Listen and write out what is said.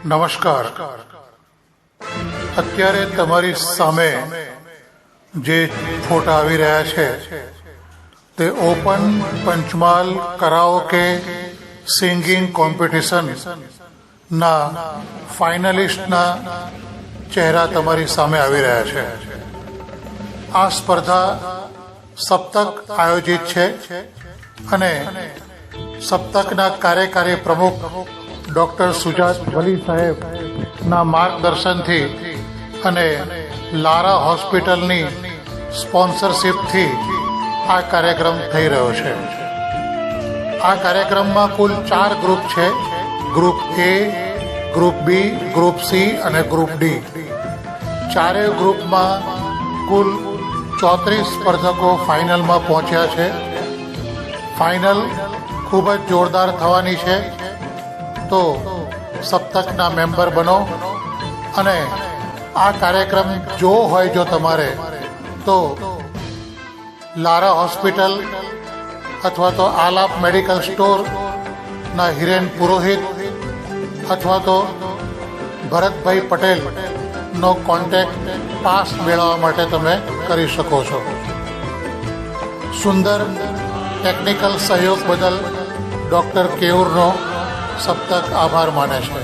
નમસ્કાર. અત્યારે તમારી સામે જે ફોટા આવી રહ્યા છે તે ઓપન પંચમહાલ કરાઓકે સિંગિંગ કોમ્પિટિશનના ફાઇનલિસ્ટના ચહેરા તમારી સામે આવી રહ્યા છે. આ સ્પર્ધા સપ્તક આયોજિત છે અને સપ્તકના કાર્યકારી પ્રમુખ ડૉક્ટર સુજાત વલી સાહેબના માર્ગદર્શનથી અને લારા હોસ્પિટલની સ્પોન્સરશીપથી આ કાર્યક્રમ થઈ રહ્યો છે. આ કાર્યક્રમમાં કુલ 4 ગ્રુપ છે. ગ્રુપ એ, ગ્રુપ બી, ગ્રુપ સી અને ગ્રુપ ડી. ચારેય ગ્રુપમાં કુલ 34 સ્પર્ધકો ફાઇનલમાં પહોંચ્યા છે. ફાઇનલ ખૂબ જ જોરદાર થવાની છે. તો સપ્તકના મેમ્બર બનો અને આ કાર્યક્રમ જોવો હોય જો તમારે તો લારા હોસ્પિટલ અથવા તો આલાપ મેડિકલ સ્ટોરના હિરેન પુરોહિત અથવા તો ભરતભાઈ પટેલનો કોન્ટેક્ટ પાસ મેળવવા માટે તમે કરી શકો છો. સુંદર ટેકનિકલ સહયોગ બદલ ડૉક્ટર કેયુરનો સપ્તક આભાર માને છે.